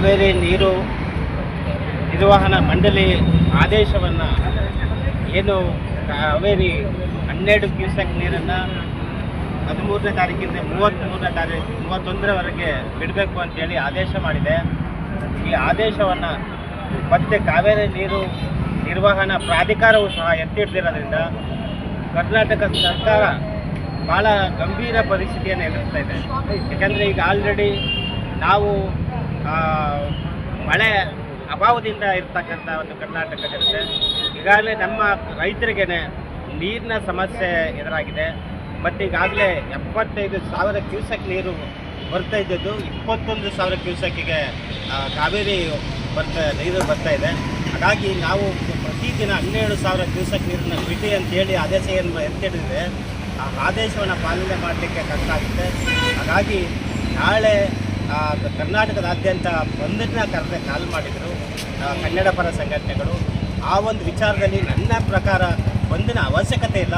ಕಾವೇರಿ ನೀರು ನಿರ್ವಹಣಾ ಮಂಡಳಿ ಆದೇಶವನ್ನು ಏನು ಕಾವೇರಿ 12 ಕ್ಯೂಸೆಕ್ ನೀರನ್ನು 13ನೇ ತಾರೀಕಿಂದ 31ರವರೆಗೆ ಬಿಡಬೇಕು ಅಂತೇಳಿ ಆದೇಶ ಮಾಡಿದೆ. ಈ ಆದೇಶವನ್ನು ಮತ್ತೆ ಕಾವೇರಿ ನೀರು ನಿರ್ವಹಣಾ ಪ್ರಾಧಿಕಾರವು ಸಹ ಎತ್ತಿಡ್ದಿರೋದ್ರಿಂದ ಕರ್ನಾಟಕ ಸರ್ಕಾರ ಭಾಳ ಗಂಭೀರ ಪರಿಸ್ಥಿತಿಯನ್ನು ಎದುರಿಸ್ತಾ ಇದೆ. ಯಾಕಂದರೆ ಈಗ ಆಲ್ರೆಡಿ ನಾವು ಮಳೆ ಅಭಾವದಿಂದ ಇರ್ತಕ್ಕಂಥ ಒಂದು ಕರ್ನಾಟಕ ಜನತೆ ಈಗಾಗಲೇ ನಮ್ಮ ರೈತರಿಗೆ ನೀರಿನ ಸಮಸ್ಯೆ ಎದುರಾಗಿದೆ. ಮತ್ತು ಈಗಾಗಲೇ 75,000 ಕ್ಯೂಸೆಕ್ ನೀರು ಬರ್ತಾ ಇದ್ದದ್ದು 21,000 ಕ್ಯೂಸೆಕ್ಕಿಗೆ ಕಾವೇರಿ ನೀರು ಬರ್ತಾ ಇದೆ. ಹಾಗಾಗಿ ನಾವು ಪ್ರತಿದಿನ 12,000 ಕ್ಯೂಸೆಕ್ ನೀರನ್ನು ಬಿಡಿ ಅಂತೇಳಿ ಆದೇಶವನ್ನು ಎತ್ತಿಡಿದೆ. ಆ ಆದೇಶವನ್ನು ಪಾಲನೆ ಮಾಡಲಿಕ್ಕೆ ಕಷ್ಟ ಆಗುತ್ತೆ. ಹಾಗಾಗಿ ನಾಳೆ ಕರ್ನಾಟಕದಾದ್ಯಂತ ಬಂದನ್ನ ಕಾಲ್ ಮಾಡಿದರು ಕನ್ನಡ ಪರ ಸಂಘಟನೆಗಳು. ಆ ಒಂದು ವಿಚಾರದಲ್ಲಿ ನನ್ನ ಪ್ರಕಾರ ಬಂದಿನ ಅವಶ್ಯಕತೆ ಇಲ್ಲ.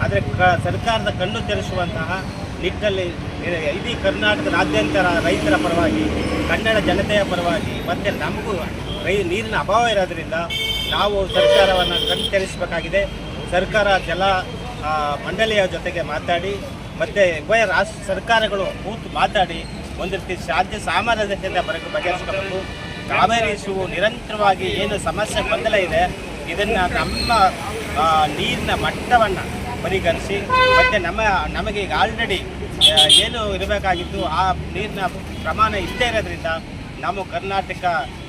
ಆದರೆ ಸರ್ಕಾರದ ಕಣ್ಣು ತೆರೆಸುವಂತಹ ನಿಟ್ಟಿನಲ್ಲಿ ಇಡೀ ಕರ್ನಾಟಕದಾದ್ಯಂತ ರೈತರ ಪರವಾಗಿ, ಕನ್ನಡ ಜನತೆಯ ಪರವಾಗಿ ಮತ್ತು ನಮಗೂ ನೀರಿನ ಅಭಾವ ಇರೋದ್ರಿಂದ ನಾವು ಸರ್ಕಾರವನ್ನು ಕಣ್ಣು ತೆರೆಸಬೇಕಾಗಿದೆ. ಸರ್ಕಾರ ಜಲ ಮಂಡಳಿಯ ಜೊತೆಗೆ ಮಾತಾಡಿ ಮತ್ತು ಉಭಯ ರಾಷ್ಟ್ರ ಸರ್ಕಾರಗಳು ಕೂತು ಮಾತಾಡಿ ಒಂದು ರೀತಿ ಶಾಂತಿ ಸಾಮರಸ್ಯತೆಯಿಂದ ಬಗೆಹರಿಸಬೇಕು. ಕಾವೇರಿ ಇಶ್ಯೂ ನಿರಂತರವಾಗಿ ಏನು ಸಮಸ್ಯೆ ಗೊಂದಲ ಇದೆ ಇದನ್ನು ನಮ್ಮ ನೀರಿನ ಮಟ್ಟವನ್ನು ಪರಿಗಣಿಸಿ ಮತ್ತು ನಮಗೆ ಈಗ ಆಲ್ರೆಡಿ ಏನು ಇರಬೇಕಾಗಿತ್ತು ಆ ನೀರಿನ ಪ್ರಮಾಣ ಇಲ್ಲದೇ ಇರೋದ್ರಿಂದ ನಾವು ಕರ್ನಾಟಕ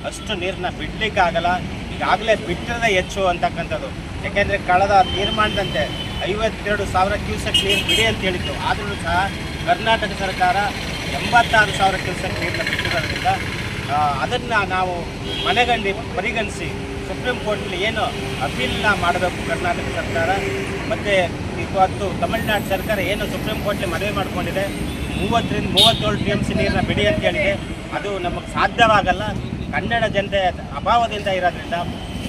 ಅಷ್ಟು ನೀರನ್ನ ಬಿಡಲಿಕ್ಕಾಗಲ್ಲ. ಈಗಾಗಲೇ ಬಿಟ್ಟಿರೋದೇ ಹೆಚ್ಚು ಅಂತಕ್ಕಂಥದ್ದು. ಯಾಕೆಂದರೆ ಕಳೆದ ತೀರ್ಮಾನದಂತೆ 52,000 ಕ್ಯೂಸೆಕ್ ನೀರು ಬಿಡಿ ಅಂತ ಹೇಳಿತ್ತು. ಆದರೂ ಸಹ ಕರ್ನಾಟಕ ಸರ್ಕಾರ 86,000 ಕ್ಯೂಸೆಕ್ ನೀರನ್ನ ಬಿಟ್ಟಿರೋದ್ರಿಂದ ಅದನ್ನು ನಾವು ಪರಿಗಣಿಸಿ ಸುಪ್ರೀಂ ಕೋರ್ಟ್ನಲ್ಲಿ ಏನು ಅಪೀಲ್ನ ಮಾಡಬೇಕು ಕರ್ನಾಟಕ ಸರ್ಕಾರ. ಮತ್ತು ಇವತ್ತು ತಮಿಳುನಾಡು ಸರ್ಕಾರ ಏನು ಸುಪ್ರೀಂ ಕೋರ್ಟ್ಲಿ ಮನವಿ ಮಾಡಿಕೊಂಡಿದೆ 30ರಿಂದ 37 TMC ನೀರನ್ನ ಬಿಡಿ ಅಂತ ಹೇಳಿದೆ. ಅದು ನಮಗೆ ಸಾಧ್ಯವಾಗಲ್ಲ. ಕನ್ನಡ ಜನತೆ ಅಭಾವದಿಂದ ಇರೋದ್ರಿಂದ,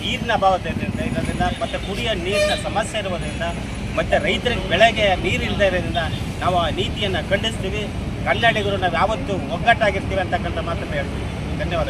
ನೀರಿನ ಅಭಾವದಿಂದ ಇರೋದ್ರಿಂದ ಮತ್ತು ಕುಡಿಯೋ ನೀರಿನ ಸಮಸ್ಯೆ ಇರುವುದರಿಂದ ಮತ್ತು ರೈತರಿಗೆ ಬೆಳೆಗೆ ನೀರು ಇಲ್ಲದೆ ಇರೋದ್ರಿಂದ ನಾವು ಆ ನೀತಿಯನ್ನು ಖಂಡಿಸ್ತೀವಿ. ಕನ್ನಡಿಗರು ನಾವು ಯಾವತ್ತೂ ಒಗ್ಗಟ್ಟಾಗಿರ್ತೀವಿ ಅಂತಕ್ಕಂಥ ಮಾತನ್ನು ಹೇಳ್ತೀವಿ. ಧನ್ಯವಾದ.